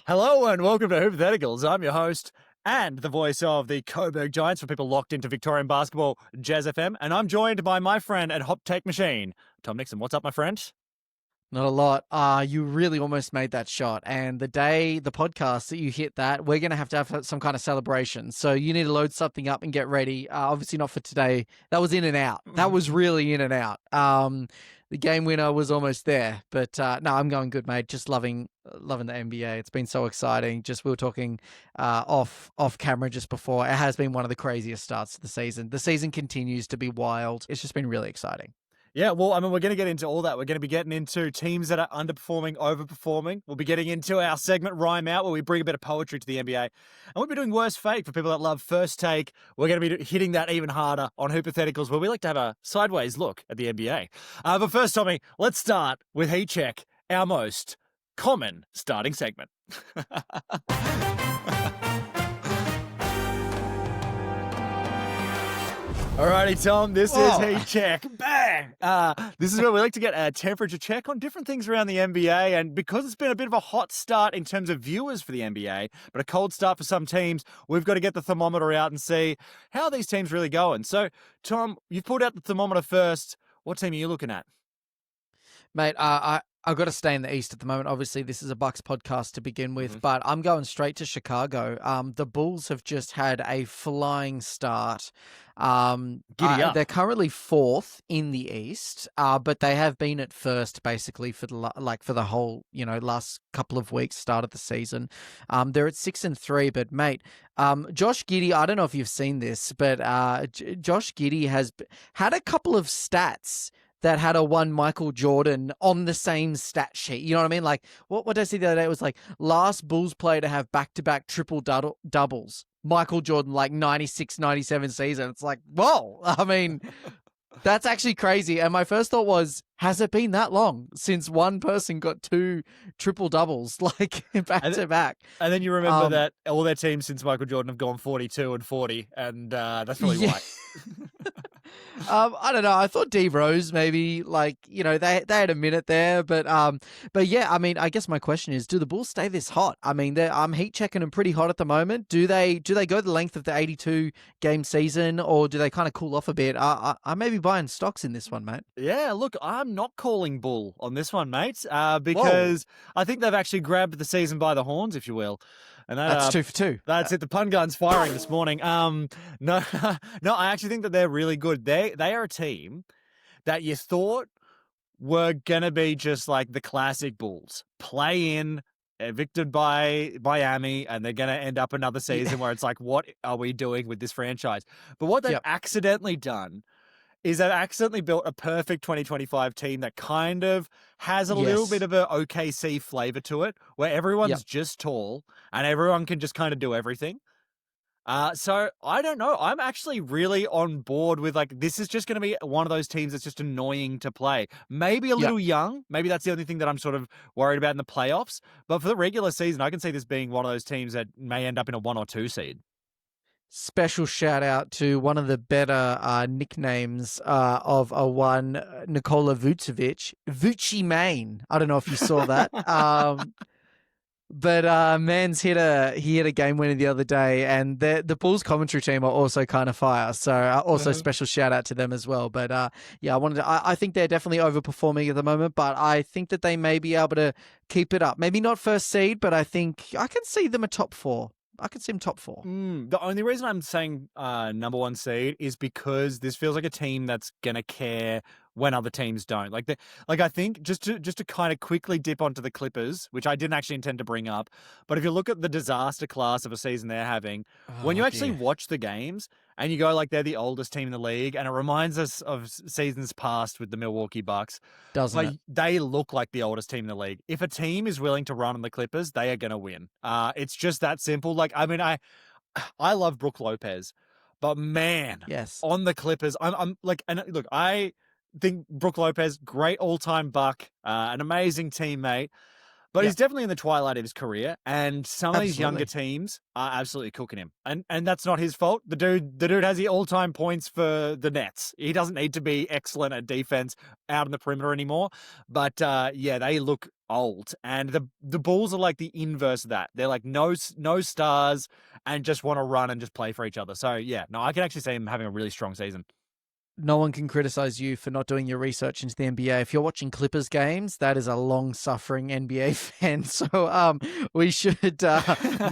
Hello and welcome to Hypotheticals. I'm your host and the voice of the Coburg Giants for people locked into Victorian basketball, Jez FM, and I'm joined by my friend at Hop Take Machine, Tom Nixon. What's up, my friend? Not a lot. You really almost made that shot. And the day, the podcast that you hit that, we're going to have some kind of celebration. So you need to load something up and get ready. Obviously not for today. That was in and out. That was really in and out. The game winner was almost there. But no, I'm going good, mate. Just loving the NBA. It's been so exciting. Just we were talking off camera just before. It has been one of the craziest starts to the season. The season continues to be wild. It's just been really exciting. Yeah, well, I mean, we're going to get into all that. We're going to be getting into teams that are underperforming, overperforming. We'll be getting into our segment Rhyme Out, where we bring a bit of poetry to the NBA. And we'll be doing Worst Fake for people that love First Take. We're going to be hitting that even harder on Hypotheticals, where we like to have a sideways look at the NBA. But first, Tommy, let's start with Heat Check, our most common starting segment. Alrighty, Tom, this is Heat Check. Bang! This is where we like to get a temperature check on different things around the NBA, and because it's been a bit of a hot start in terms of viewers for the NBA, but a cold start for some teams, we've got to get the thermometer out and see how are these teams really going. So, Tom, you've pulled out the thermometer first. What team are you looking at? Mate, I've got to stay in the East at the moment. Obviously, this is a Bucks podcast to begin with, but I'm going straight to Chicago. The Bulls have just had a flying start. Giddy up. They're currently fourth in the East, but they have been at first basically for the whole last couple of weeks, start of the season. They're at 6-3, but mate, Josh Giddey, I don't know if you've seen this, but Josh Giddey has had a couple of stats that had a one Michael Jordan on the same stat sheet. You know what I mean? Like, what did I see the other day? It was like, last Bulls player to have back-to-back triple doubles. Michael Jordan, like 96, 97 season. It's like, whoa. I mean, that's actually crazy. And my first thought was, has it been that long since one person got two triple doubles, like back-to-back? And then you remember that all their teams since Michael Jordan have gone 42 and 40, and that's probably why. I don't know. I thought D Rose maybe they had a minute there, but yeah. I mean, I guess my question is, do the Bulls stay this hot? I mean, I'm heat checking them pretty hot at the moment. Do they go the length of the 82 game season, or do they kind of cool off a bit? I may be buying stocks in this one, mate. Yeah, look, I'm not calling bull on this one, mate, because I think they've actually grabbed the season by the horns, if you will. And that's 2 for 2. That's it. The pun gun's firing this morning. No, I actually think that they're really good. They are a team that you thought were gonna be just like the classic Bulls, play in, evicted by Miami, and they're gonna end up another season where it's like, what are we doing with this franchise? But what they've accidentally done is they've accidentally built a perfect 2025 team that kind of has a little bit of a OKC flavor to it, where everyone's just tall and everyone can just kind of do everything. So I don't know. I'm actually really on board with, like, this is just going to be one of those teams that's just annoying to play. Maybe a little young. Maybe that's the only thing that I'm sort of worried about in the playoffs. But for the regular season, I can see this being one of those teams that may end up in a 1 or 2 seed. Special shout out to one of the better nicknames of a one, Nikola Vucevic, Vucci Main. I don't know if you saw that. But man's hit a game winner the other day, and the Bulls commentary team are also kind of fire. So also special shout out to them as well. But I think they're definitely overperforming at the moment, but I think that they may be able to keep it up. Maybe not first seed, but I think I can see them a top 4. I could see him top 4. The only reason I'm saying number 1 seed is because this feels like a team that's gonna care when other teams don't. I think just to kind of quickly dip onto the Clippers, which I didn't actually intend to bring up, but if you look at the disaster class of a season they're having, when you actually watch the games and you go like they're the oldest team in the league, and it reminds us of seasons past with the Milwaukee Bucks. Doesn't it? They look like the oldest team in the league. If a team is willing to run on the Clippers, they are going to win. It's just that simple. Like, I mean, I love Brook Lopez, but man, on the Clippers, I'm like, and look, I think Brook Lopez, great all-time Buck, an amazing teammate. But Yep. he's definitely in the twilight of his career, and some of these younger Absolutely. teams are absolutely cooking him. And that's not his fault. The dude has the all-time points for the Nets. He doesn't need to be excellent at defense out on the perimeter anymore. But yeah, they look old. And the Bulls are like the inverse of that. They're like no stars and just want to run and just play for each other. So yeah, no, I can actually see him having a really strong season. No one can criticize you for not doing your research into the NBA. If you're watching Clippers games, that is a long-suffering NBA fan. So we should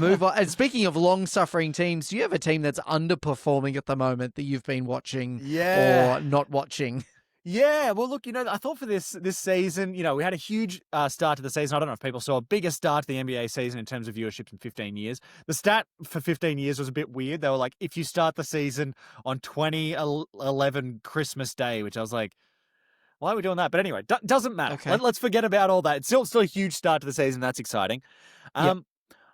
move on. And speaking of long-suffering teams, do you have a team that's underperforming at the moment that you've been watching Yeah. or not watching? Yeah, well, look, I thought for this season, we had a huge start to the season. I don't know if people saw a bigger start to the NBA season in terms of viewership in 15 years. The stat for 15 years was a bit weird. They were like, if you start the season on 2011 Christmas Day, which I was like, why are we doing that? But anyway, doesn't matter. Okay. Let's forget about all that. It's still a huge start to the season. That's exciting. Yep.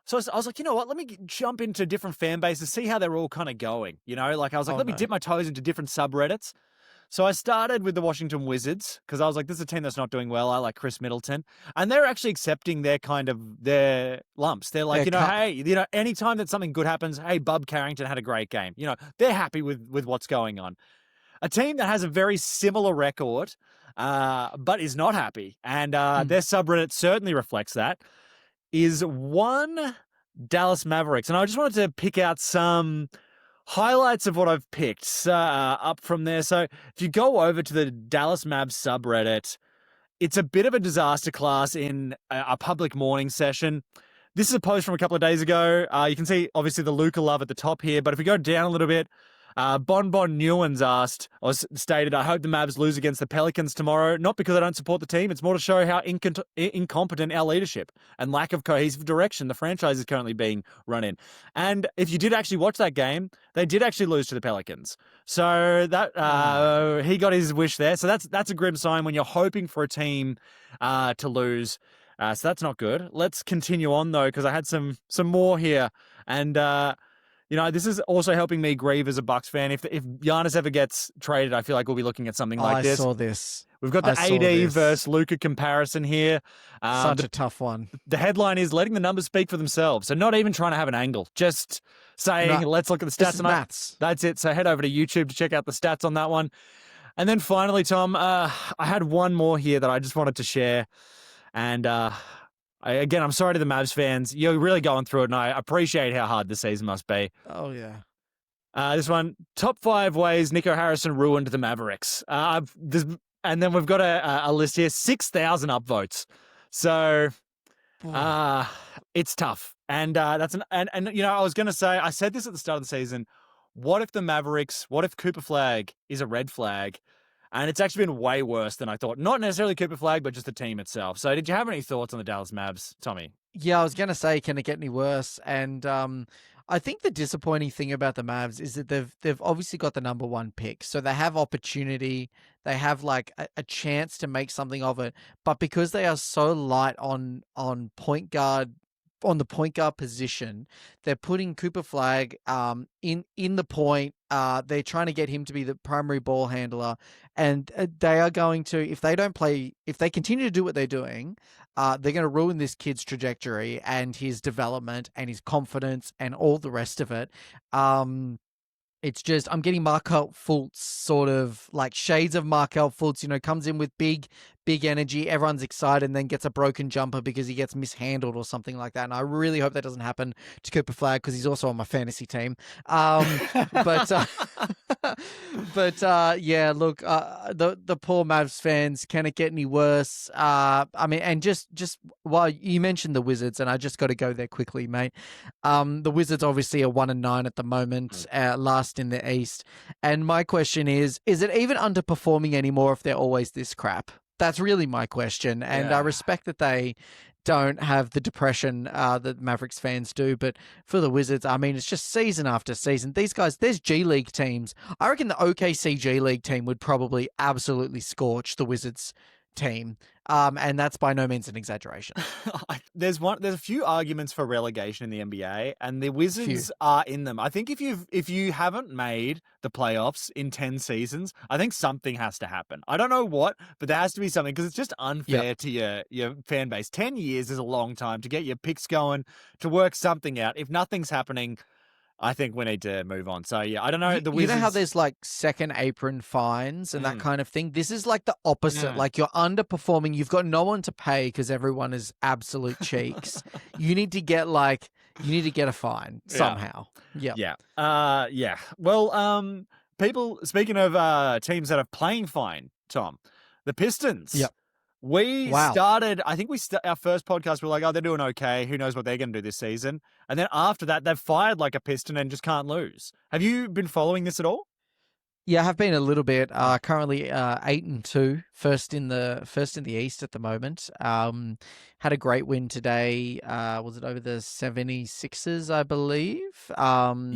So I was like, you know what? Let me jump into different fan bases, see how they're all kind of going. Like I was like, Oh, let me no. dip my toes into different subreddits. So I started with the Washington Wizards because I was like, this is a team that's not doing well. I like Chris Middleton. And they're actually accepting their lumps. They're like, Their cup. hey, anytime that something good happens, hey, Bub Carrington had a great game. They're happy with what's going on. A team that has a very similar record, but is not happy. And their subreddit certainly reflects that, is one Dallas Mavericks. And I just wanted to pick out some highlights of what I've picked up from there. So if you go over to the Dallas Mavs subreddit, it's a bit of a disaster class in a public mourning session. This is a post from a couple of days ago. You can see, obviously, the Luka love at the top here. But if we go down a little bit, Bon Newens stated, I hope the Mavs lose against the Pelicans tomorrow, not because I don't support the team. It's more to show how incompetent our leadership and lack of cohesive direction the franchise is currently being run in. And if you did actually watch that game, they did actually lose to the Pelicans. So that he got his wish there. So that's a grim sign when you're hoping for a team to lose. So that's not good. Let's continue on, though, because I had some more here. And this is also helping me grieve as a Bucks fan. If Giannis ever gets traded, I feel like we'll be looking at something like this. I saw this. We've got the AD versus Luka comparison here. Such a tough one. The headline is letting the numbers speak for themselves. So not even trying to have an angle, just saying, let's look at the stats. And maths. That's it. So head over to YouTube to check out the stats on that one. And then finally, Tom, I had one more here that I just wanted to share. And I'm sorry to the Mavs fans. You're really going through it, and I appreciate how hard the season must be. Oh, yeah. This one, top 5 ways Nico Harrison ruined the Mavericks. And then we've got a list here, 6,000 upvotes. So it's tough. And I was going to say, I said this at the start of the season, what if Cooper Flag is a red flag? And it's actually been way worse than I thought. Not necessarily Cooper Flag, but just the team itself. So did you have any thoughts on the Dallas Mavs, Tommy? Yeah, I was going to say, can it get any worse? And I think the disappointing thing about the Mavs is that they've obviously got the number 1 pick. So they have opportunity. They have like a chance to make something of it. But because they are so light on point guard, on the point guard position, they're putting Cooper Flag in the point. They're trying to get him to be the primary ball handler, and they are going to, if they continue to do what they're doing, they're going to ruin this kid's trajectory and his development and his confidence and all the rest of it. It's just, I'm getting Markel Fultz, sort of like shades of Markel Fultz, comes in with big energy. Everyone's excited and then gets a broken jumper because he gets mishandled or something like that. And I really hope that doesn't happen to Cooper Flag because he's also on my fantasy team. But yeah, look, the poor Mavs fans, can it get any worse? And just while you mentioned the Wizards, and I just got to go there quickly, mate. The Wizards obviously are 1-9 at the moment, last in the East. And my question is it even underperforming anymore if they're always this crap? That's really my question. And I respect that they don't have the depression that Mavericks fans do. But for the Wizards, it's just season after season. These guys, there's G League teams. I reckon the OKC G League team would probably absolutely scorch the Wizards team, and that's by no means an exaggeration. There's a few arguments for relegation in the NBA, and the Few. Wizards are in them. I think if you haven't made the playoffs in 10 seasons, I think something has to happen. I don't know what, but there has to be something, because it's just unfair to your fan base. 10 years is a long time to get your picks going, to work something out. If nothing's happening, I think we need to move on. So yeah, I don't know. The You know how Wizards. there's like second apron fines and that kind of thing? This is like the opposite. Yeah. Like you're underperforming. You've got no one to pay because everyone is absolute cheeks. You need to get a fine somehow. Yeah. Yeah. Well, people, speaking of teams that are playing fine, Tom, the Pistons. Yep. We Wow. started, I think our first podcast, we were like, oh, they're doing okay. Who knows what they're going to do this season? And then after that, they've fired like a Piston and just can't lose. Have you been following this at all? Yeah, I have been a little bit. Currently 8-2, first in the East at the moment. Had a great win today. Was it over the 76ers, I believe?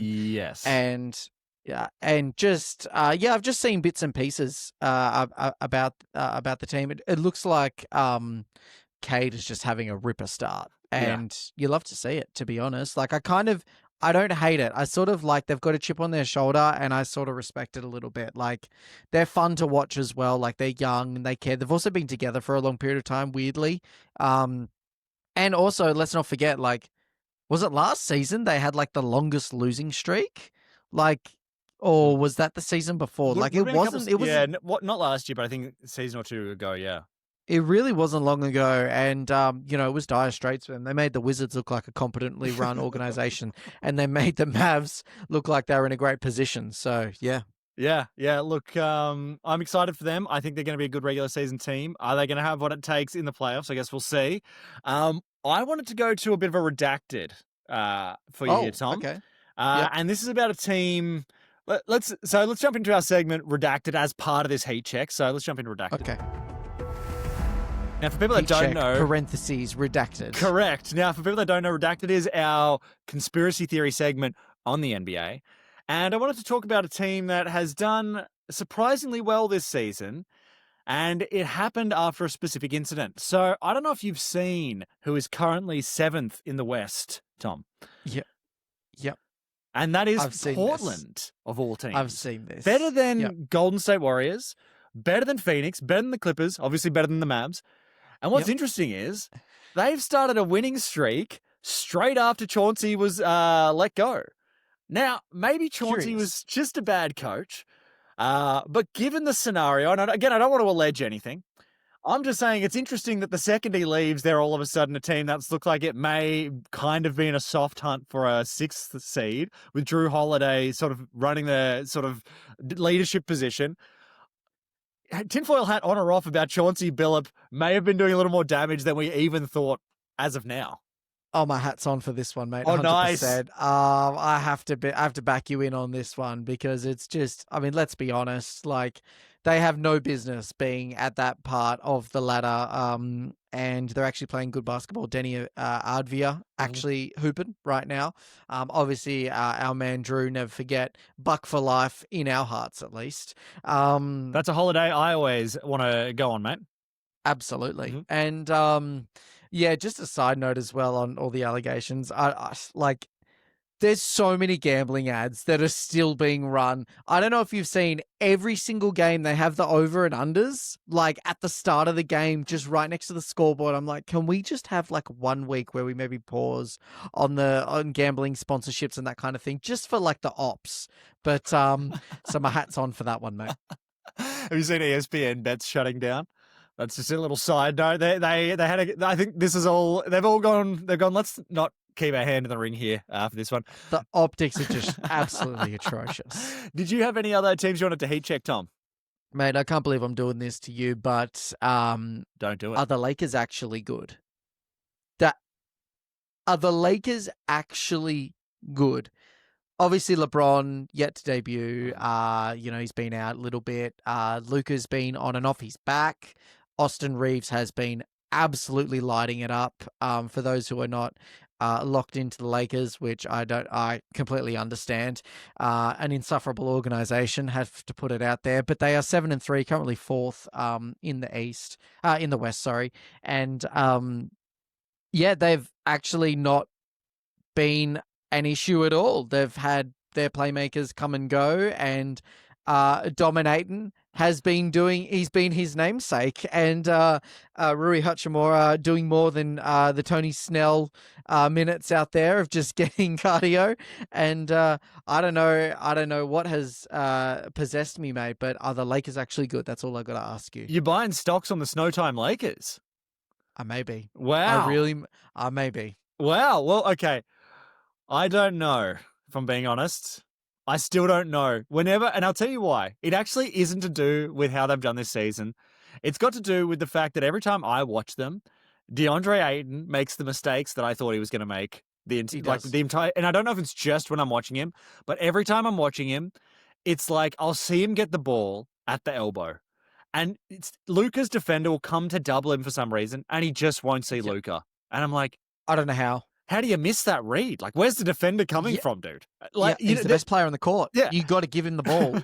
Yes. And yeah, and just I've just seen bits and pieces about the team. It looks like Cade is just having a ripper start, and you love to see it, to be honest. Like I don't hate it. I sort of like they've got a chip on their shoulder, and I sort of respect it a little bit. Like they're fun to watch as well. Like they're young and they care. They've also been together for a long period of time, weirdly. And also, let's not forget, like, was it last season they had like the longest losing streak? Like, or was that the season before? Like it wasn't. It was. Yeah, not last year, but I think a season or two ago. Yeah. It really wasn't long ago, and it was dire straits for them. They made the Wizards look like a competently run organization, and they made the Mavs look like they were in a great position. So yeah. Yeah. Look, I'm excited for them. I think they're going to be a good regular season team. Are they going to have what it takes in the playoffs? I guess we'll see. I wanted to go to a bit of a redacted for you, Tom. Okay. And this is about a team. Let's jump into our segment redacted as part of this heat check. So let's jump into redacted. Okay. Now, for people that don't know, parentheses redacted. Correct. Now, for people that don't know, redacted is our conspiracy theory segment on the NBA. And I wanted to talk about a team that has done surprisingly well this season, and it happened after a specific incident. So I don't know if you've seen who is currently 7th in the West, Tom. Yep. And that is Portland, of all teams. I've seen this. Better than Golden State Warriors, better than Phoenix, better than the Clippers, obviously better than the Mavs. And what's interesting is they've started a winning streak straight after Chauncey was let go. Now, maybe Chauncey was just a bad coach, but given the scenario, and again, I don't want to allege anything, I'm just saying it's interesting that the second he leaves, they're all of a sudden a team that's looked like it may kind of be in a soft hunt for a 6th seed, with Drew Holiday sort of running the sort of leadership position. Tinfoil hat on or off about Chauncey Billup may have been doing a little more damage than we even thought as of now. Oh, my hat's on for this one, mate. 100%. Oh, nice. I have to back you in on this one, because it's just, I mean, let's be honest, like they have no business being at that part of the ladder. And they're actually playing good basketball. Denny Ardvia actually hooping right now. Obviously, our man Drew, never forget, buck for life in our hearts, at least. That's a holiday I always want to go on, mate. Absolutely. And just a side note as well on all the allegations. I like, there's so many gambling ads that are still being run. I don't know if you've seen every single game, they have the over and unders, like at the start of the game, just right next to the scoreboard. I'm like, can we just have like 1 week where we maybe pause on gambling sponsorships and that kind of thing, just for like the ops? But so my hat's on for that one, mate. Have you seen ESPN bets shutting down? That's just a little side note. They had I think this is all, they've gone, let's not keep our hand in the ring here for this one. The optics are just absolutely atrocious. Did you have any other teams you wanted to heat check, Tom? Mate, I can't believe I'm doing this to you, but don't do it. Are the Lakers actually good? Are the Lakers actually good? Obviously, LeBron yet to debut. He's been out a little bit. Luka's been on and off. He's back. Austin Reeves has been absolutely lighting it up. For those who are not locked into the Lakers, which I completely understand. An insufferable organization, have to put it out there, but they are 7-3, currently fourth in the West, sorry. And yeah, they've actually not been an issue at all. They've had their playmakers come and go, and dominating he's been his namesake, and Rui Hachimura doing more than the Tony Snell minutes out there of just getting cardio. And I don't know what has possessed me, mate, but are the Lakers actually good? That's all I got to ask you. You're buying stocks on the Snowtime Lakers. I may be. Wow. I may be. Wow. Well, okay. I don't know, if I'm being honest. I still don't know. And I'll tell you why. It actually isn't to do with how they've done this season. It's got to do with the fact that every time I watch them, DeAndre Ayton makes the mistakes that I thought he was going to make. He does. The entire, and I don't know if it's just when I'm watching him, but every time I'm watching him, it's like I'll see him get the ball at the elbow, and Luka's defender will come to double him for some reason, and he just won't see Luka. And I'm like, I don't know how. How do you miss that read? Like, where's the defender coming from, dude? Like, he's the best player on the court. Yeah. You got to give him the ball.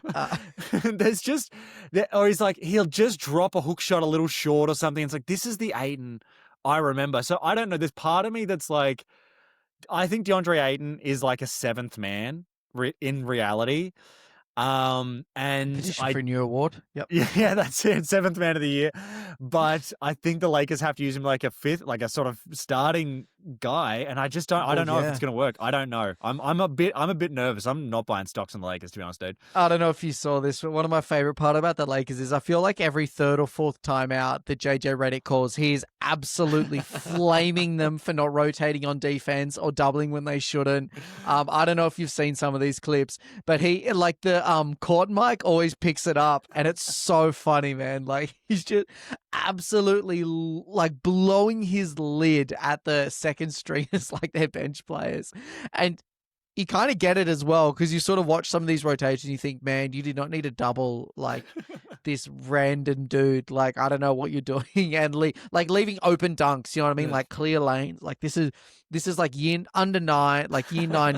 Or he's like, he'll just drop a hook shot a little short or something. It's like, this is the Ayton I remember. So I don't know. There's part of me that's like, I think DeAndre Ayton is like a seventh man in reality. And petition for a new award. Yep. Yeah, that's it. Seventh man of the year. But I think the Lakers have to use him like a fifth, like a sort of starting guy. And I just don't. I don't know if it's going to work. I don't know. I'm a bit nervous. I'm not buying stocks on the Lakers, to be honest, dude. I don't know if you saw this, but one of my favorite part about the Lakers is I feel like every third or fourth time out that JJ Redick calls, he is absolutely flaming them for not rotating on defense or doubling when they shouldn't. I don't know if you've seen some of these clips, but he, like the court mic, always picks it up, and it's so funny, man. Like, he's just absolutely like blowing his lid at the second stringers, like their bench players. And you kind of get it as well, because you sort of watch some of these rotations, you think, man, you did not need to double like this random dude. Like, I don't know what you're doing, and leaving open dunks. You know what I mean? Like clear lanes. Like this is like year 9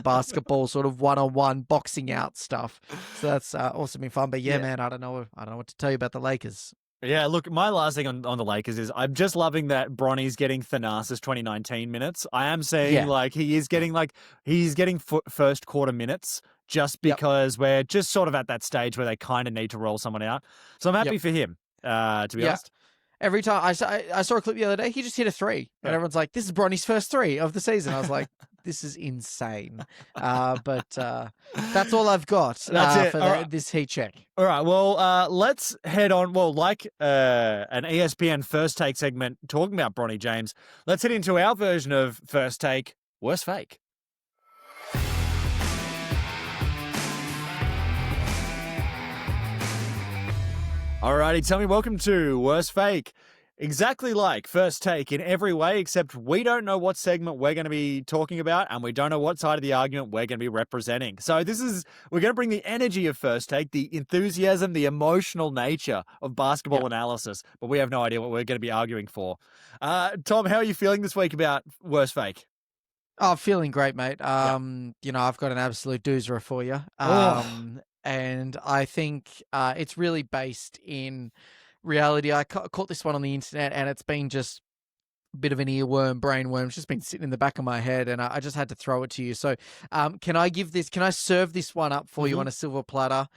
basketball, sort of 1-on-1 boxing out stuff. So that's also been fun. But yeah, man, I don't know what to tell you about the Lakers. Yeah, look, my last thing on the Lakers is I'm just loving that Bronny's getting Thanasis 2019 minutes. I am saying he's getting first quarter minutes just because we're just sort of at that stage where they kind of need to roll someone out. So I'm happy for him, to be honest. Every time I saw a clip the other day, he just hit a 3, and everyone's like, "This is Bronny's first 3 of the season." I was like, "This is insane." But that's all I've got for this heat check. All right, well, let's head on. Well, like an ESPN First Take segment talking about Bronny James, let's head into our version of First Take, Worst Fake. Alrighty, tell me, welcome to Worst Fake. Exactly like First Take in every way, except we don't know what segment we're going to be talking about, and we don't know what side of the argument we're going to be representing. So we're going to bring the energy of First Take, the enthusiasm, the emotional nature of basketball analysis, but we have no idea what we're going to be arguing for. Tom, how are you feeling this week about Worst Fake? Oh, feeling great, mate. You know, I've got an absolute doozer for you. And I think it's really based in reality. I caught this one on the internet, and it's been just a bit of an earworm, brainworm. It's just been sitting in the back of my head, and I just had to throw it to you. So can I serve this one up for you on a silver platter?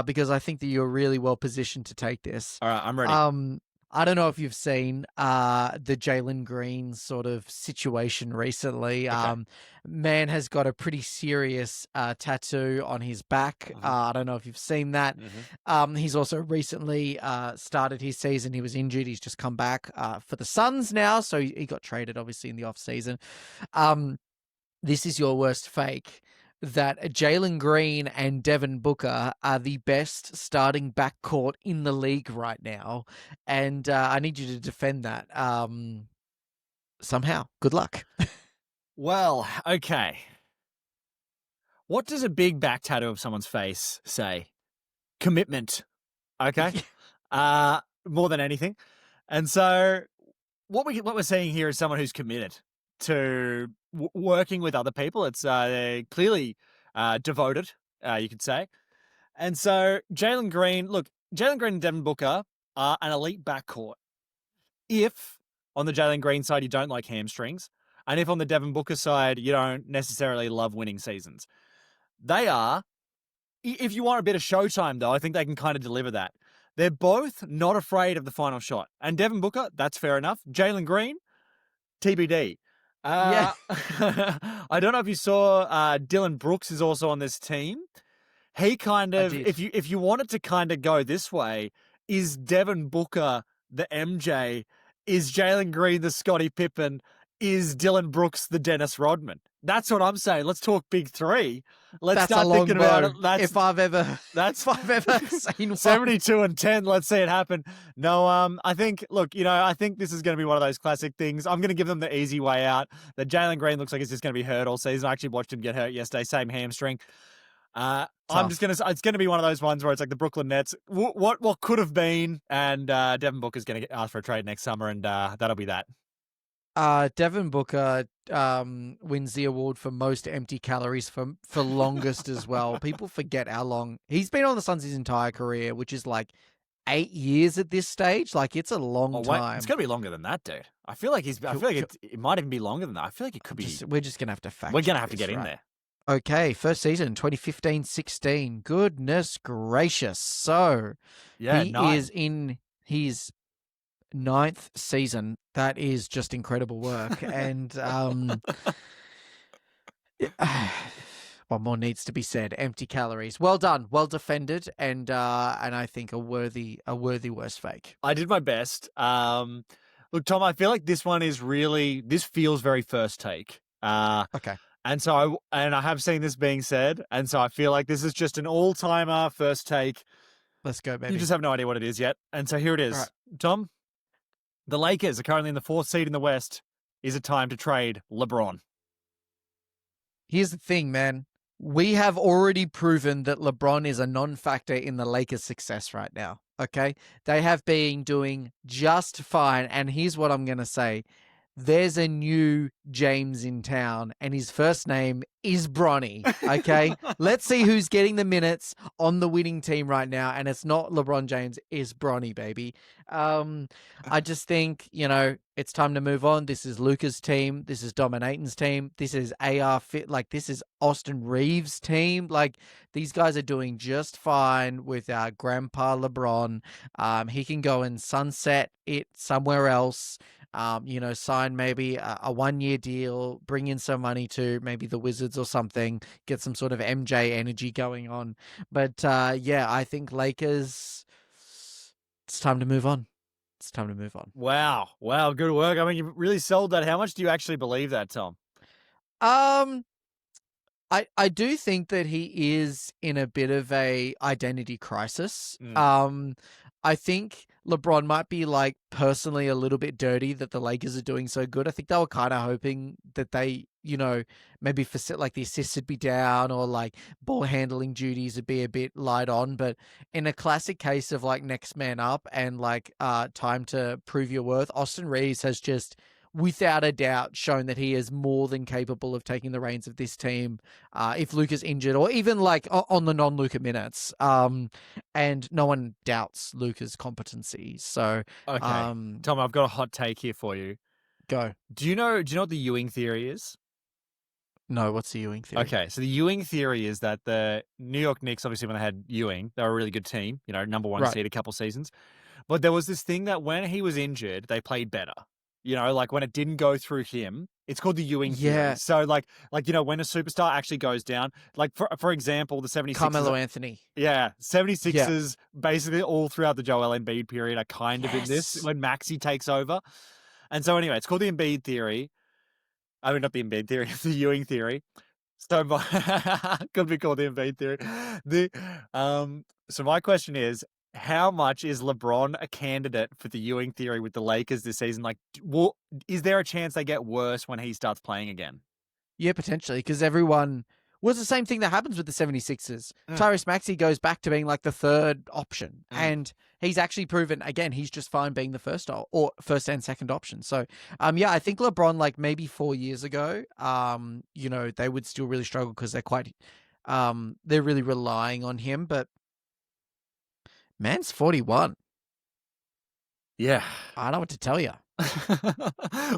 Because I think that you're really well positioned to take this. All right, I'm ready. I don't know if you've seen the Jalen Green sort of situation recently. Okay. Man has got a pretty serious tattoo on his back. I don't know if you've seen that. He's also recently started his season. He was injured. He's just come back for the Suns now. So he got traded, obviously, in the offseason. This is your worst fake. That Jalen Green and Devin Booker are the best starting backcourt in the league right now. And I need you to defend that somehow. Good luck. Well, okay. What does a big back tattoo of someone's face say? Commitment. Okay? More than anything. And so what we're seeing here is someone who's committed to working with other people. It's they're clearly devoted, you could say. And so Jalen Green and Devin Booker are an elite backcourt. If on the Jalen Green side you don't like hamstrings, and if on the Devin Booker side you don't necessarily love winning seasons, they are. If you want a bit of showtime, though, I think they can kind of deliver that. They're both not afraid of the final shot. And Devin Booker, that's fair enough. Jalen Green, TBD. Yeah, I don't know if you saw Dylan Brooks is also on this team. He kind I of, did. if you wanted to kind of go this way, is Devin Booker the MJ? Is Jalen Green the Scottie Pippen? Is Dylan Brooks the Dennis Rodman? That's what I'm saying. Let's talk big three. Let's That's a start long thinking about it. bow. If I've ever, That's if I've ever seen one. 72-10. Let's see it happen. No, I think, look, I think this is going to be one of those classic things. I'm going to give them the easy way out. That Jalen Green looks like he's just going to be hurt all season. I actually watched him get hurt yesterday, same hamstring. I'm just it's going to be one of those ones where it's like the Brooklyn Nets, what could have been, and Devin Booker's going to get asked for a trade next summer, and that'll be that. Devin Booker wins the award for most empty calories for longest as well. People forget how long he's been on the Suns his entire career, which is like 8 years at this stage. Like it's a long time. It's going to be longer than that, dude. I feel like it might even be longer than that. I feel like it could be. We're just gonna have to fact. We're going to have to this, get in right? there. Okay, first season 2015-16. Goodness gracious! So Yeah, he is in his 9th season. That is just incredible work. And what more needs to be said? Empty calories. Well done, well defended, and I think a worthy worst fake. I did my best. Look, Tom, I feel like this one is this feels very first take. Okay. And so I have seen this being said, and so I feel like this is just an all-timer first take. Let's go, baby. You just have no idea what it is yet. And so here it is. Right. Tom, the Lakers are currently in the 4th seed in the West. Is it time to trade LeBron? Here's the thing, man. We have already proven that LeBron is a non-factor in the Lakers' success right now, okay? They have been doing just fine, and here's what I'm going to say. There's a new James in town, and his first name is Bronny, okay? Let's see who's getting the minutes on the winning team right now, and it's not LeBron James, it's Bronny, baby. I just think, it's time to move on. This is Luka's team. This is Dominaton's team. This is AR Fit. Like, this is Austin Reeves' team. Like, these guys are doing just fine with our grandpa LeBron. He can go and sunset it somewhere else. Sign maybe a 1-year deal, bring in some money to maybe the Wizards or something, get some sort of MJ energy going on. But I think Lakers, it's time to move on. It's time to move on. Wow, good work. I mean, you really sold that. How much do you actually believe that, Tom? I do think that he is in a bit of a identity crisis. I think LeBron might be like personally a little bit dirty that the Lakers are doing so good. I think they were kind of hoping that they, maybe like the assists would be down or like ball handling duties would be a bit light on. But in a classic case of like next man up and like time to prove your worth, Austin Reeves has just without a doubt shown that he is more than capable of taking the reins of this team if Luka's injured or even like on the non-Luka minutes. And no one doubts Luka's competency. So, okay, Tom, I've got a hot take here for you. Go. Do you know what the Ewing theory is? No, what's the Ewing theory? Okay, so the Ewing theory is that the New York Knicks, obviously when they had Ewing, they were a really good team, number one seed a couple seasons. But there was this thing that when he was injured, they played better. Like when it didn't go through him, it's called the Ewing theory. So like when a superstar actually goes down, like for example, the 76ers. Carmelo Anthony. Yeah, 76ers basically all throughout the Joel Embiid period are kind of in this when Maxey takes over. And so anyway, it's called the Embiid theory. I mean, not the Embiid theory, it's the Ewing theory. So could be called the Embiid theory. So my question is, how much is LeBron a candidate for the Ewing theory with the Lakers this season? Like, is there a chance they get worse when he starts playing again? Yeah, potentially, because everyone was the same thing that happens with the 76ers. Tyrese Maxey goes back to being like the third option. And he's actually proven, again, he's just fine being the first and second option. So, yeah, I think LeBron, like maybe 4 years ago, they would still really struggle because they're really relying on him. But man's 41. Yeah. I don't know what to tell you.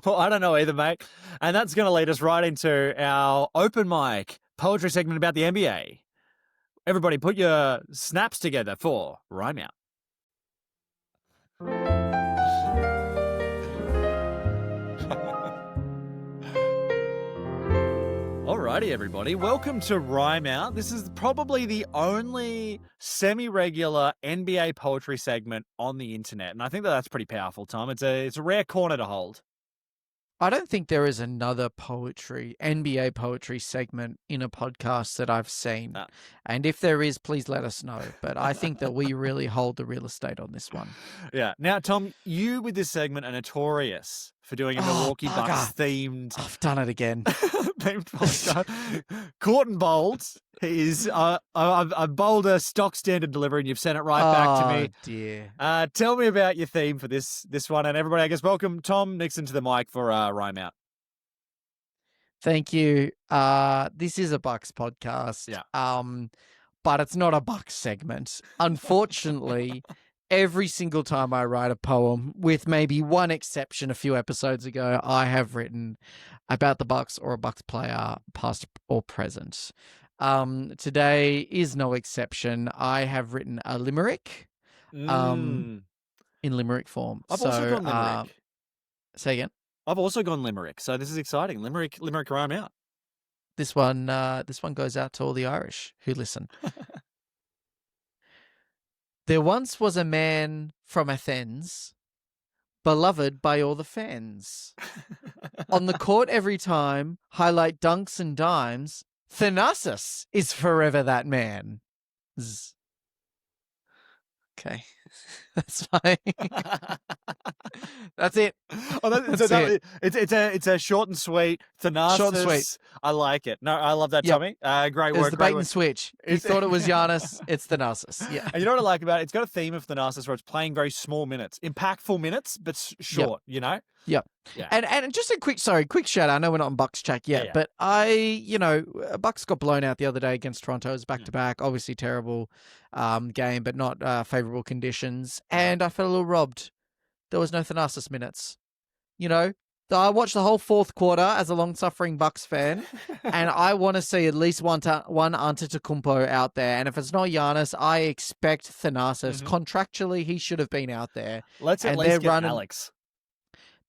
Well, I don't know either, mate. And that's going to lead us right into our open mic poetry segment about the NBA. Everybody put your snaps together for Rhyme Out. Alrighty, everybody. Welcome to Rhyme Out. This is probably the only semi-regular NBA poetry segment on the internet, and I think that's pretty powerful, Tom. It's a rare corner to hold. I don't think there is another NBA poetry segment in a podcast that I've seen. No. And if there is, please let us know. But I think that we really hold the real estate on this one. Yeah. Now, Tom, you with this segment are notorious for doing a Milwaukee Bucks themed. I've done it again. Themed podcast. Caught and bowled. He's I bowled a stock standard delivery, and you've sent it right back to me. Oh dear. Tell me about your theme for this one, and everybody, I guess, welcome Tom Nixon to the mic for Rhyme Out. Thank you. This is a Bucks podcast. Yeah. But it's not a Bucks segment. Unfortunately, every single time I write a poem, with maybe one exception a few episodes ago, I have written about the Bucks or a Bucks player, past or present. Today is no exception. I have written a limerick in limerick form. I've also gone limerick. Say again? I've also gone limerick, so this is exciting. Limerick Rhyme Out. This one goes out to all the Irish who listen. There once was a man from Athens, beloved by all the fans. On the court every time, highlight dunks and dimes, Thanasis is forever that man. Okay. That's fine. That's it. It's a short and sweet. Thanasis. Short and sweet. I like it. No, I love that, Yep. Tommy. Great It's work. the great bait work. and switch. You thought it was Giannis. It's Thanasis. Yeah. And you know what I like about it? It's got a theme of Thanasis where it's playing very small minutes, impactful minutes, but short. You know. Yep. Yeah. And just a quick shout out. I know we're not on Bucks chat yet, Yeah. but Bucks got blown out the other day against Toronto. It was back to back. Obviously terrible game, but not favorable conditions. And I felt a little robbed. There was no Thanasis minutes. You know, I watched the whole fourth quarter as a long-suffering Bucks fan, and I want to see at least one Antetokounmpo out there. And if it's not Giannis, I expect Thanasis. Contractually, he should have been out there. Let's at least get Alex.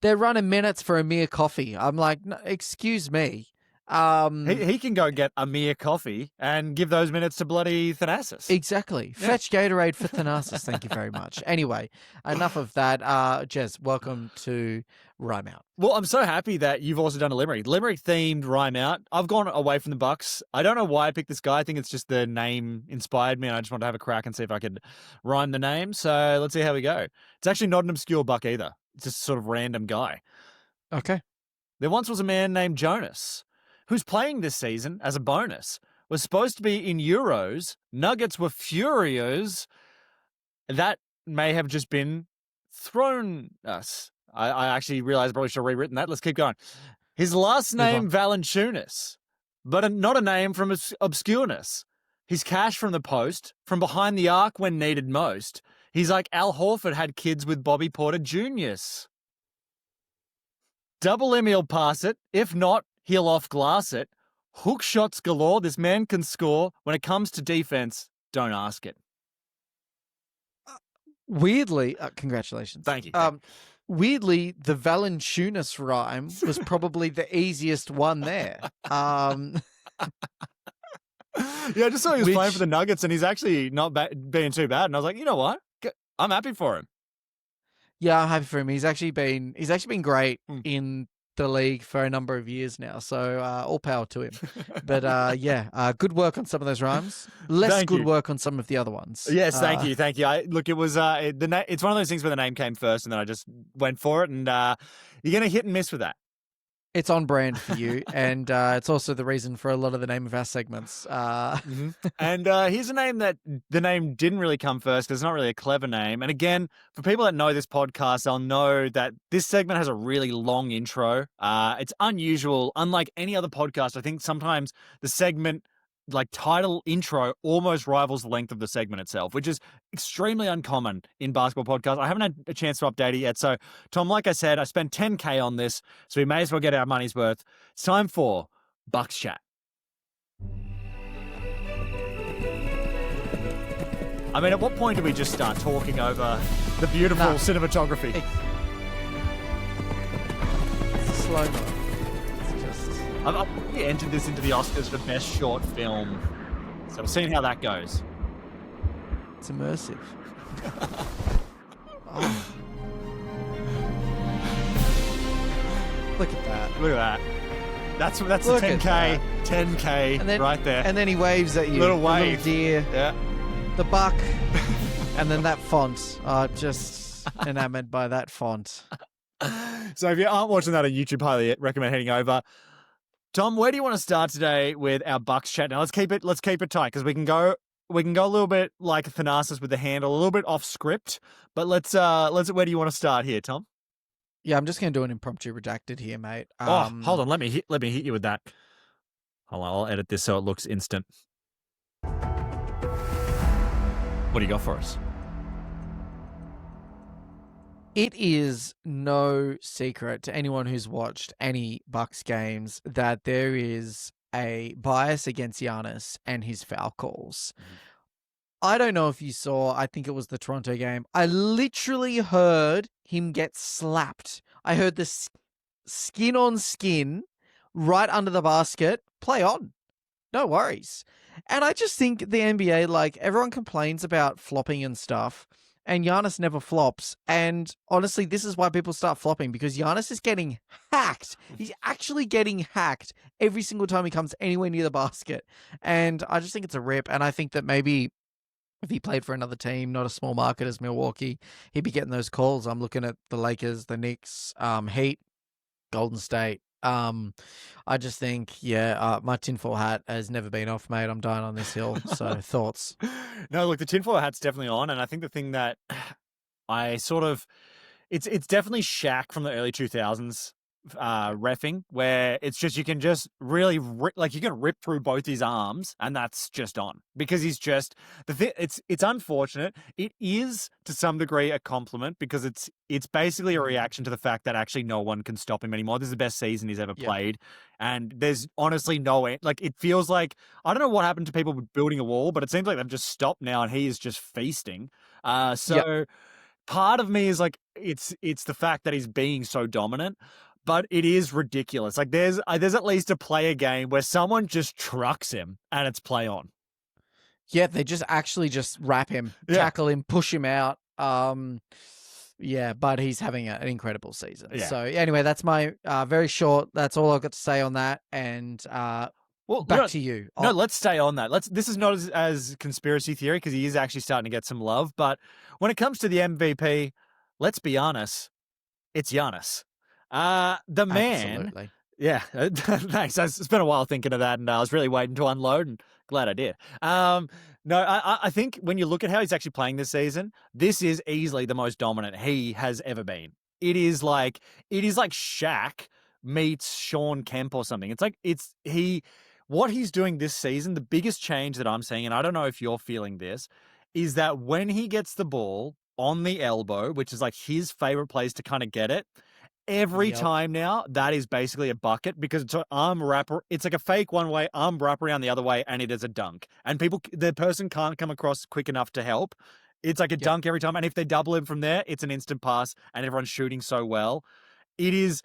They're running minutes for Amir Coffee. I'm like, no, excuse me. He can go get Amir Coffee and give those minutes to bloody Thanasis. Exactly. Yeah. Fetch Gatorade for Thanasis. Thank you very much. Anyway, enough of that. Jez, welcome to Rhyme Out. Well, I'm so happy that you've also done a limerick. Limerick-themed Rhyme Out. I've gone away from the Bucks. I don't know why I picked this guy. I think it's just the name inspired me, and I just wanted to have a crack and see if I could rhyme the name. So let's see how we go. It's actually not an obscure Buck either. It's just sort of random guy. Okay. There once was a man named Jonas, who's playing this season as a bonus. Was supposed to be in Euros. Nuggets were furious. That may have just been thrown us. I actually realized I probably should have rewritten that. Let's keep going. His last name, Valanciunas, but not a name from obscureness. His cash from the post, from behind the arc when needed most. He's like Al Horford had kids with Bobby Porter Jr.'s. Double him, he'll pass it. If not, he'll off-glass it. Hook shots galore. This man can score. When it comes to defense, don't ask it. Weirdly, congratulations. Thank you. Weirdly, the Valanciunas rhyme was probably the easiest one there. Yeah, I just saw he was playing for the Nuggets, and he's actually not being too bad. And I was like, you know what? I'm happy for him. Yeah, I'm happy for him. He's actually been great in the league for a number of years now. So all power to him. But good work on some of those rhymes. Less good work on some of the other ones. Yes, thank you. Look, it was it's one of those things where the name came first, and then I just went for it. And you're gonna hit and miss with that. It's on brand for you, and it's also the reason for a lot of the name of our segments. Mm-hmm. And here's a name that the name didn't really come first because it's not really a clever name. And again, for people that know this podcast, they'll know that this segment has a really long intro. It's unusual. Unlike any other podcast, I think sometimes the segment like title intro almost rivals the length of the segment itself, which is extremely uncommon in basketball podcasts. I haven't had a chance to update it yet. So, Tom, like I said, I spent $10K on this, so we may as well get our money's worth. It's time for Bucks Chat. I mean, at what point do we just start talking over the beautiful cinematography? It's slow-mo. It's just... I've entered this into the Oscars for Best Short Film. So we're seeing how that goes. It's immersive. Oh. Look at that. Look at that. That's the 10K. 10K and then, right there. And then he waves at you. Little wave. Little deer. Yeah. The buck. And then that font. Just enamored by that font. So if you aren't watching that on YouTube, highly recommend heading over. Tom, where do you want to start today with our Bucks chat? Now let's keep it tight because we can go a little bit like Thanasis with the handle, a little bit off script. But let's where do you want to start here, Tom? Yeah, I'm just going to do an impromptu redacted here, mate. Hold on, let me hit you with that. Hold on, I'll edit this so it looks instant. What do you got for us? It is no secret to anyone who's watched any Bucks games that there is a bias against Giannis and his foul calls. Mm-hmm. I don't know if you saw, I think it was the Toronto game. I literally heard him get slapped. I heard the skin on skin right under the basket. Play on. No worries. And I just think the NBA, like, everyone complains about flopping and stuff, and Giannis never flops. And honestly, this is why people start flopping, because Giannis is getting hacked. He's actually getting hacked every single time he comes anywhere near the basket. And I just think it's a rip. And I think that maybe if he played for another team, not a small market as Milwaukee, he'd be getting those calls. I'm looking at the Lakers, the Knicks, Heat, Golden State. I just think, my tinfoil hat has never been off, mate. I'm dying on this hill. So thoughts? No, look, the tinfoil hat's definitely on, and I think the thing that I sort of, it's definitely Shaq from the early 2000s reffing, where it's just you can just really you can rip through both his arms, and that's just on because he's just the thing. It's unfortunate. It is to some degree a compliment because it's basically a reaction to the fact that actually no one can stop him anymore. This is the best season he's ever played, and there's honestly no way. Like it feels like I don't know what happened to people building a wall, but it seems like they've just stopped now, and he is just feasting. Part of me is like it's the fact that he's being so dominant. But it is ridiculous. Like there's at least a player game where someone just trucks him and it's play on. Yeah, they just actually just wrap him, tackle him, push him out. But he's having an incredible season. Yeah. So anyway, that's my very short. That's all I've got to say on that. And back to you. No, let's stay on that. This is not as conspiracy theory because he is actually starting to get some love. But when it comes to the MVP, let's be honest, it's Giannis. The man. Absolutely. Yeah, thanks. It's been a while thinking of that, and I was really waiting to unload, and glad I did. No, I think when you look at how he's actually playing this season, this is easily the most dominant he has ever been. It is like Shaq meets Sean Kemp or something. What he's doing this season, the biggest change that I'm seeing, and I don't know if you're feeling this, is that when he gets the ball on the elbow, which is like his favorite place to kind of get it, every time now, that is basically a bucket because it's an arm wrapper. It's like a fake one way, arm wrap around the other way, and it is a dunk. And the person can't come across quick enough to help. It's like a dunk every time. And if they double him from there, it's an instant pass, and everyone's shooting so well. It is.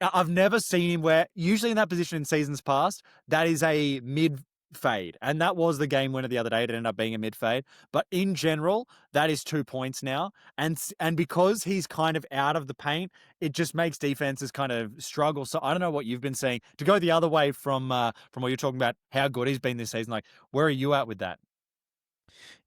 I've never seen him where, usually in that position in seasons past, that is a mid-fade. And that was the game winner the other day. It ended up being a mid-fade. But in general, that is 2 points now. And because he's kind of out of the paint, it just makes defenses kind of struggle. So I don't know what you've been saying. To go the other way from what you're talking about, how good he's been this season, like, where are you at with that?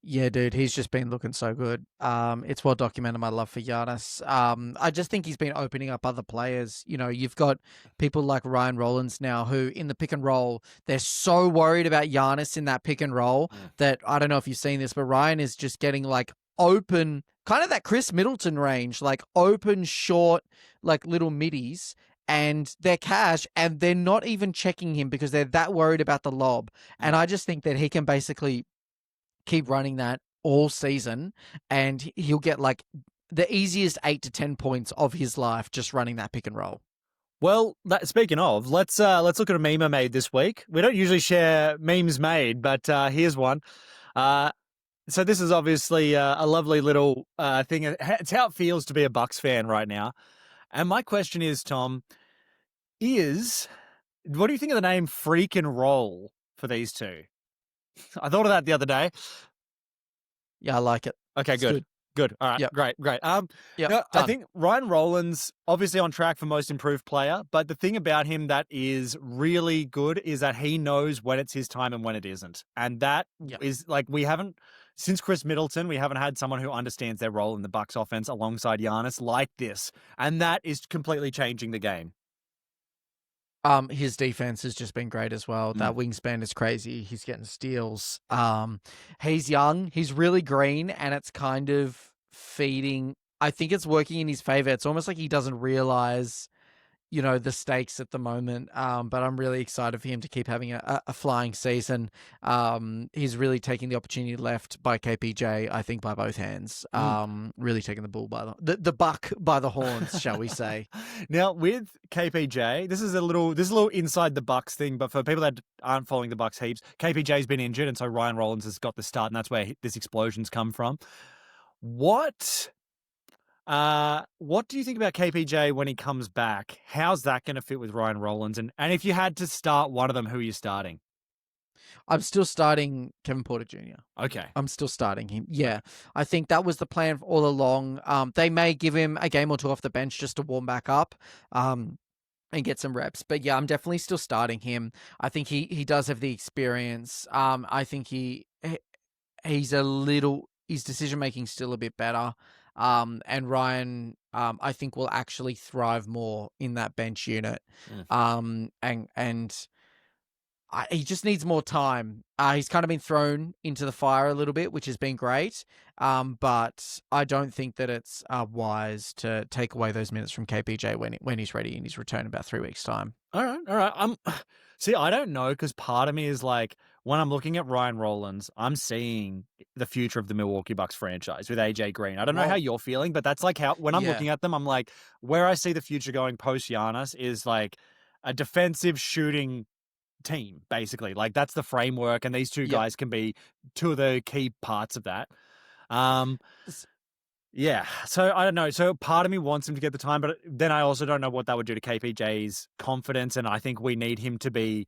Yeah, dude, he's just been looking so good. It's well documented my love for Giannis. I just think he's been opening up other players. You know, you've got people like Ryan Rollins now who in the pick and roll, they're so worried about Giannis in that pick and roll Mm. that I don't know if you've seen this, but Ryan is just getting like open, kind of that Chris Middleton range, like open, short, like little middies. And they're cash, and they're not even checking him because they're that worried about the lob. And Mm. I just think that he can basically keep running that all season, and he'll get like the easiest 8 to 10 points of his life just running that pick and roll. Well, speaking of, let's look at a meme I made this week. We don't usually share memes made, but here's one. Uh, so this is obviously a lovely little thing. It's how it feels to be a Bucks fan right now. And my question is, Tom, what do you think of the name Freak and Roll for these two? I thought of that the other day. Yeah, I like it. Okay, It's good. good. Good. All right. Yep. Great. Yep. No, I Done. think Ryan Rollins obviously on track for most improved player, but the thing about him that is really good is that he knows when it's his time and when it isn't. And that Yep. is like we haven't since Chris Middleton, we haven't had someone who understands their role in the Bucks offense alongside Giannis like this. And that is completely changing the game. His defense has just been great as well. Mm. That wingspan is crazy. He's getting steals. He's young. He's really green, and it's kind of feeding. I think it's working in his favor. It's almost like he doesn't realize the stakes at the moment. But I'm really excited for him to keep having a flying season. He's really taking the opportunity left by KPJ, I think, by both hands. Really taking the bull by the buck by the horns, shall we say. Now with KPJ, this is a little inside the Bucks thing, but for people that aren't following the Bucks heaps, KPJ's been injured, and so Ryan Rollins has got the start, and that's where this explosion's come from. What do you think about KPJ when he comes back? How's that going to fit with Ryan Rollins? And if you had to start one of them, who are you starting? I'm still starting Kevin Porter Jr. Okay. I'm still starting him. Yeah, I think that was the plan all along. They may give him a game or two off the bench just to warm back up. And get some reps. But yeah, I'm definitely still starting him. I think he does have the experience. I think he's his decision making still a bit better. And Ryan, I think will actually thrive more in that bench unit. And he just needs more time. He's kind of been thrown into the fire a little bit, which has been great. But I don't think that it's wise to take away those minutes from KPJ when he's ready in his return in about 3 weeks' time. All right. See, I don't know, because part of me is like, when I'm looking at Ryan Rollins, I'm seeing the future of the Milwaukee Bucks franchise with AJ Green. I don't know how you're feeling, but that's like how, when I'm looking at them, I'm like, where I see the future going post Giannis is like a defensive shooting team, basically. Like that's the framework, and these two guys can be two of the key parts of that. Yeah, so I don't know. So part of me wants him to get the time, but then I also don't know what that would do to KPJ's confidence, and I think we need him to be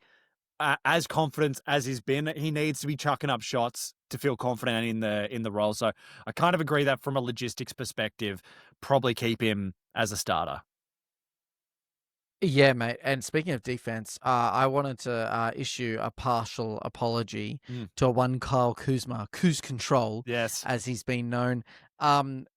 as confident as he's been. He needs to be chucking up shots to feel confident in the role. So I kind of agree that from a logistics perspective, probably keep him as a starter. Yeah, mate. And speaking of defense, I wanted to issue a partial apology to one Kyle Kuzma, Kuz Control, Yes. as he's been known.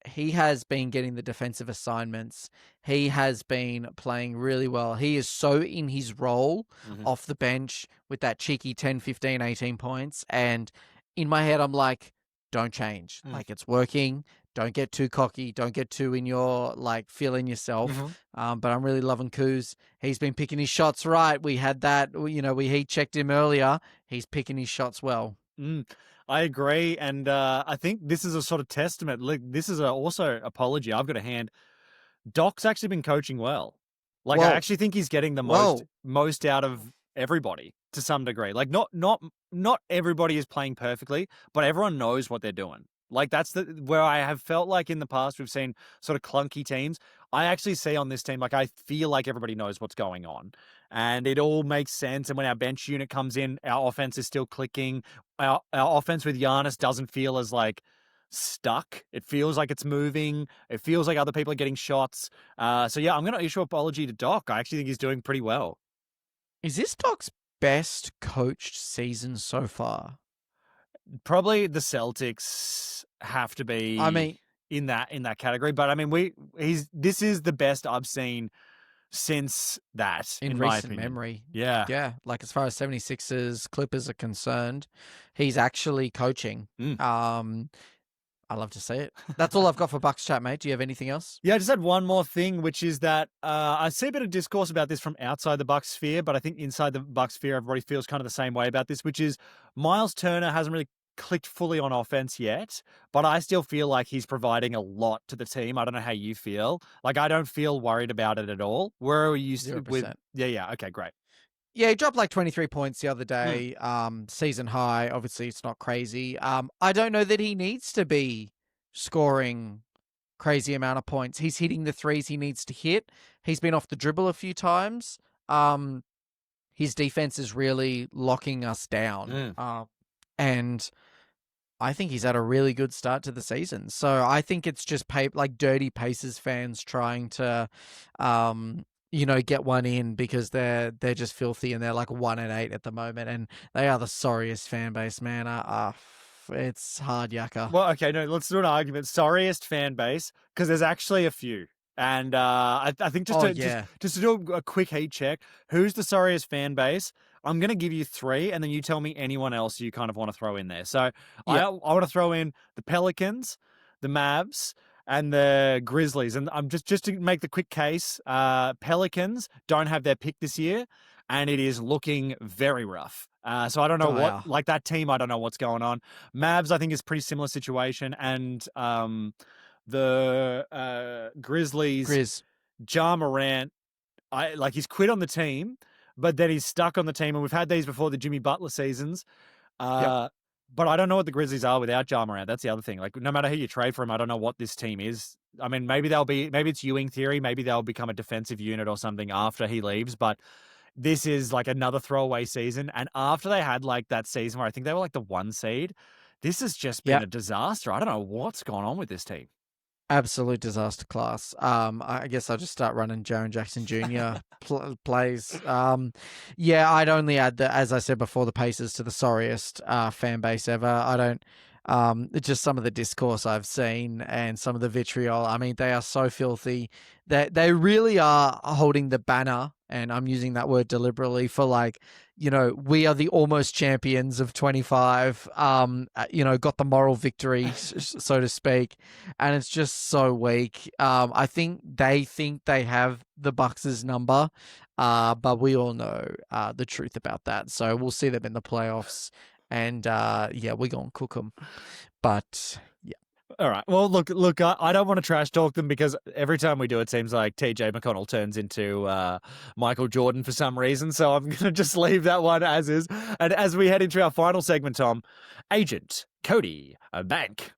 He has been getting the defensive assignments. He has been playing really well. He is so in his role off the bench with that cheeky 10, 15, 18 points. And in my head, I'm like, don't change. Like, it's working. Don't get too cocky. Don't get too in your, like, feeling yourself. But I'm really loving Kuz. He's been picking his shots right. We had that, we heat checked him earlier. He's picking his shots well. I agree. And I think this is a sort of testament. Look, this is also apology. I've got a hand. Doc's actually been coaching well. Like, I actually think he's getting the most out of everybody to some degree. Like, not everybody is playing perfectly, but everyone knows what they're doing. Like, that's where I have felt like in the past we've seen sort of clunky teams. I actually see on this team, like, I feel like everybody knows what's going on, and it all makes sense. And when our bench unit comes in, our offense is still clicking. Our offense with Giannis doesn't feel as like stuck. It feels like it's moving. It feels like other people are getting shots. So yeah, I'm going to issue an apology to Doc. I actually think he's doing pretty well. Is this Doc's best coached season so far? Probably the Celtics have to I be mean, in that category. But I mean, this is the best I've seen since that, in in my recent opinion. memory, Yeah. yeah, like as far as 76ers, Clippers are concerned, he's actually coaching. Mm. I love to see it. That's all I've got for Bucks chat, mate. Do you have anything else? Yeah, I just had one more thing, which is that I see a bit of discourse about this from outside the Bucks sphere, but I think inside the Bucks sphere, everybody feels kind of the same way about this, which is Miles Turner hasn't really clicked fully on offense yet, but I still feel like he's providing a lot to the team. I don't know how you feel. Like, I don't feel worried about it at all. Where are you with? 0%. Yeah. Okay, great. Yeah, he dropped like 23 points the other Mm. day. Season high. Obviously, it's not crazy. I don't know that he needs to be scoring crazy amount of points. He's hitting the threes he needs to hit. He's been off the dribble a few times. His defense is really locking us down. Mm. And I think he's had a really good start to the season. So I think it's just like dirty Pacers fans trying to, get one in because they're just filthy and they're like 1-8 at the moment, and they are the sorriest fan base, man. It's hard yakka. Well, okay, no, let's do an argument. Sorriest fan base, because there's actually a few. And I think Oh yeah, just to do a quick heat check, who's the sorriest fan base? I'm going to give you three, and then you tell me anyone else you kind of want to throw in there. So yeah, I want to throw in the Pelicans, the Mavs, and the Grizzlies. And I'm just to make the quick case, Pelicans don't have their pick this year, and it is looking very rough. So I don't know oh yeah, like that team, I don't know what's going on. Mavs, I think, is pretty similar situation, and the Grizzlies, Grizz. Ja Morant, he's quit on the team, but then he's stuck on the team, and we've had these before the Jimmy Butler seasons. Yep, But I don't know what the Grizzlies are without Ja Morant. That's the other thing. Like, no matter who you trade for him, I don't know what this team is. I mean, maybe it's Ewing theory. Maybe they'll become a defensive unit or something after he leaves. But this is like another throwaway season. And after they had like that season where I think they were like the 1 seed, this has just been yep. a disaster. I don't know what's going on with this team. Absolute disaster class. I guess I'll just start running Jaren Jackson Jr. Plays. Yeah, I'd only add that, as I said before, the Pacers to the sorriest fan base ever. I don't. It's just some of the discourse I've seen and some of the vitriol. I mean, they are so filthy that they really are holding the banner, and I'm using that word deliberately, for like, we are the almost champions of 25. Got the moral victory, so to speak, and it's just so weak. I think they have the Bucks' number, but we all know the truth about that. So we'll see them in the playoffs, and yeah, we're gonna cook them. But yeah, All right. Well, look. I don't want to trash talk them because every time we do, it seems like TJ McConnell turns into Michael Jordan for some reason. So I'm gonna just leave that one as is. And as we head into our final segment, Tom, Agent Cody Bank.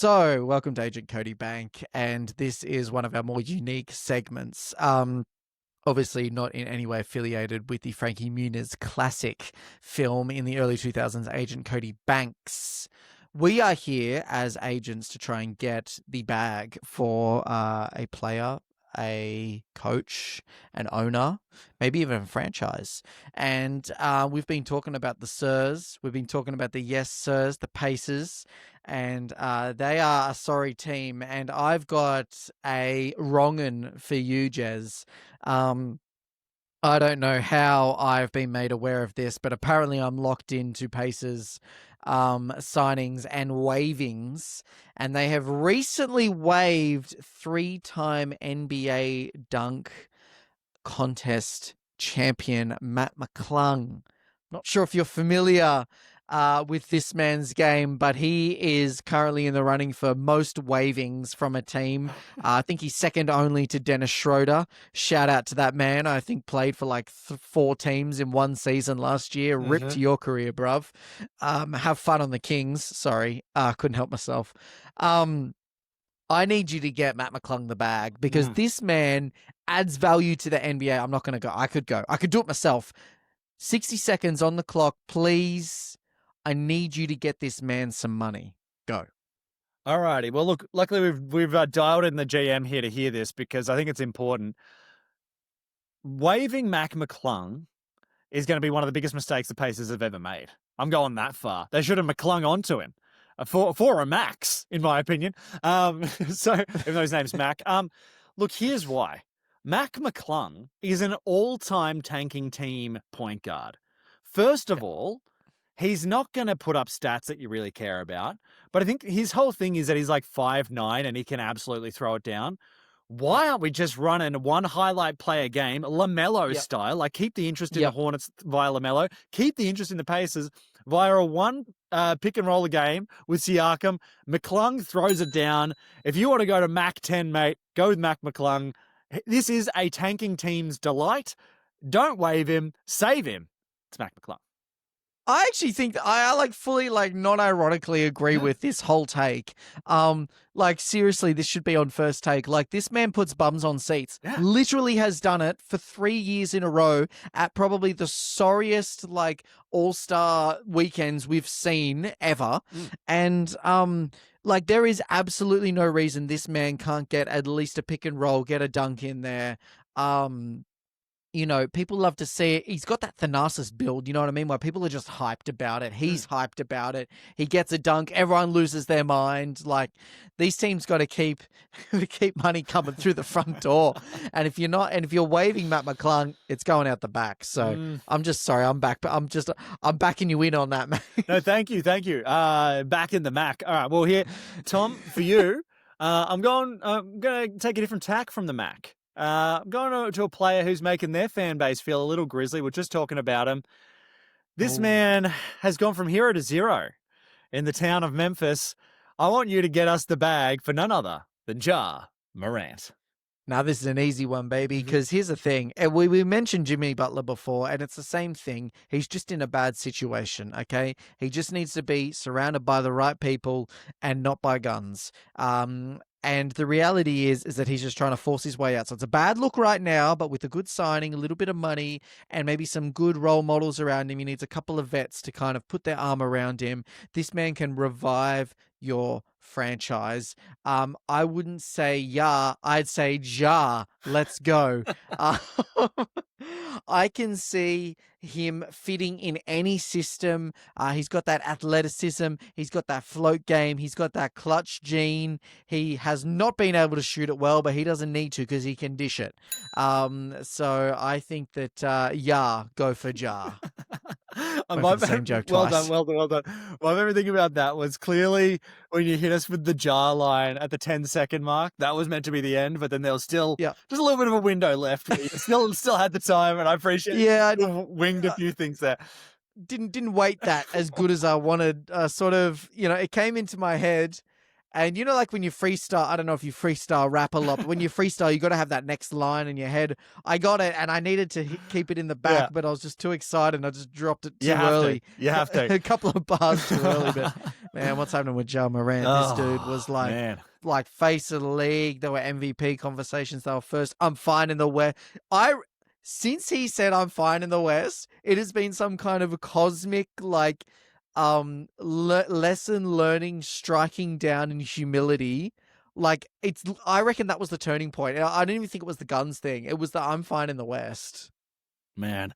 so welcome to Agent Cody Bank, and this is one of our more unique segments. Obviously not in any way affiliated with the Frankie Muniz classic film in the early 2000s, Agent Cody Banks. We are here as agents to try and get the bag for a player, a coach, an owner, maybe even a franchise. And we've been talking about the Sirs, we've been talking about the Yes Sirs, the Pacers, and they are a sorry team. And I've got a wrongin' for you, Jez. I don't know how I've been made aware of this, but apparently I'm locked into Pacers signings and waivings, and they have recently waived 3-time NBA dunk contest champion Matt McClung. Not sure if you're familiar with this man's game, but he is currently in the running for most waivings from a team. I think he's second only to Dennis Schroeder. Shout out to that man. I think played for like 4 teams in 1 season last year. Ripped your career, bruv. Have fun on the Kings. Sorry, couldn't help myself. I need you to get Matt McClung the bag because this man adds value to the NBA. I'm not going to go. I could go. I could do it myself. 60 seconds on the clock, please. I need you to get this man some money. Go. Alrighty. Well, look. Luckily, we've dialed in the GM here to hear this because I think it's important. Waiving Mac McClung is going to be one of the biggest mistakes the Pacers have ever made. I'm going that far. They should have McClung onto him for a max, in my opinion. So, even though his name's Mac. Look, here's why. Mac McClung is an all-time tanking team point guard. First of all, he's not going to put up stats that you really care about. But I think his whole thing is that he's like 5'9" and he can absolutely throw it down. Why aren't we just running one highlight play a game, LaMelo style? Like, keep the interest in the Hornets via LaMelo. Keep the interest in the Pacers via a one pick and roll a game with Siakam. McClung throws it down. If you want to go to Mac 10, mate, go with Mac McClung. This is a tanking team's delight. Don't waive him. Save him. It's Mac McClung. I actually think I like fully like not ironically agree with this whole take. Like seriously, this should be on First Take. Like this man puts bums on seats. Yeah. Literally has done it for 3 years in a row at probably the sorriest like all-star weekends we've seen ever. And like there is absolutely no reason this man can't get at least a pick and roll, get a dunk in there. You know, people love to see it. He's got that Thanasis build, you know what I mean? Where people are just hyped about it. He's hyped about it. He gets a dunk. Everyone loses their mind. Like, these teams got to keep money coming through the front door. And if you're waving Matt McClung, it's going out the back. So I'm just sorry. I'm backing you in on that, mate. No, thank you. Back in the Mac. All right. Well, here, Tom, for you, I'm going to take a different tack from the Mac. I'm going to a player who's making their fan base feel a little grisly. We're just talking about him. This man has gone from hero to zero in the town of Memphis. I want you to get us the bag for none other than Ja Morant. Now, this is an easy one, baby, because here's the thing. We mentioned Jimmy Butler before, and it's the same thing. He's just in a bad situation, okay? He just needs to be surrounded by the right people and not by guns. And the reality is that he's just trying to force his way out. So it's a bad look right now, but with a good signing, a little bit of money, and maybe some good role models around him, he needs a couple of vets to kind of put their arm around him. This man can revive your franchise. I wouldn't say I'd say Ja. Let's go. I can see him fitting in any system. He's got that athleticism. He's got that float game. He's got that clutch gene. He has not been able to shoot it well, but he doesn't need to because he can dish it. So I think that, go for Ja. Same joke twice. Well done. My favorite thing about that was clearly when you hit us with the Ja line at the 10-second mark, that was meant to be the end, but then there was still just a little bit of a window left. Where you still had the time, and I appreciate you winged a few things there. Didn't wait that as good as I wanted. Sort of, it came into my head. And like when you freestyle, I don't know if you freestyle rap a lot, but when you freestyle, you got to have that next line in your head. I got it, and I needed to keep it in the back, but I was just too excited, and I just dropped it too early. You have to. A couple of bars too early, but man, what's happening with Ja Morant? This dude was like face of the league. There were MVP conversations. They were first. I'm fine in the West. Since he said I'm fine in the West, it has been some kind of a cosmic lesson learning, striking down in humility. Like I reckon that was the turning point. I didn't even think it was the guns thing. It was the I'm fine in the West. Man.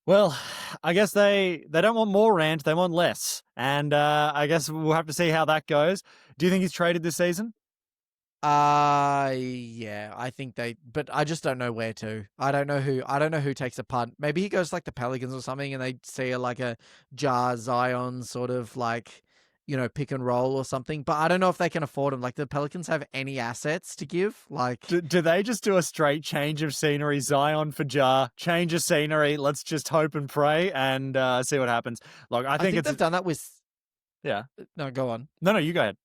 Well, I guess they don't want more Rant, they want less. And I guess we'll have to see how that goes. Do you think he's traded this season? Yeah, I think but I just don't know where to. I don't know who takes a punt. Maybe he goes like the Pelicans or something, and they see a Ja Zion sort of pick and roll or something. But I don't know if they can afford him. Like the Pelicans have any assets to give. Like, do they just do a straight change of scenery? Zion for Ja, change of scenery. Let's just hope and pray and see what happens. Like, I think they've done that with. Yeah. No, go on. No, you go ahead.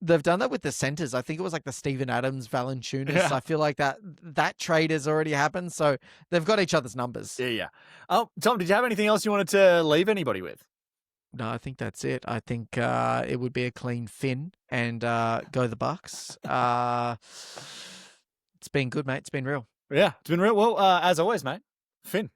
They've done that with the centers. I think it was like the Steven Adams, Valanciunas. Yeah. I feel like that trade has already happened. So they've got each other's numbers. Yeah. Oh, Tom, did you have anything else you wanted to leave anybody with? No, I think that's it. I think it would be a clean fin and go the Bucks. It's been good, mate. It's been real. Yeah, it's been real. Well, as always, mate, Finn.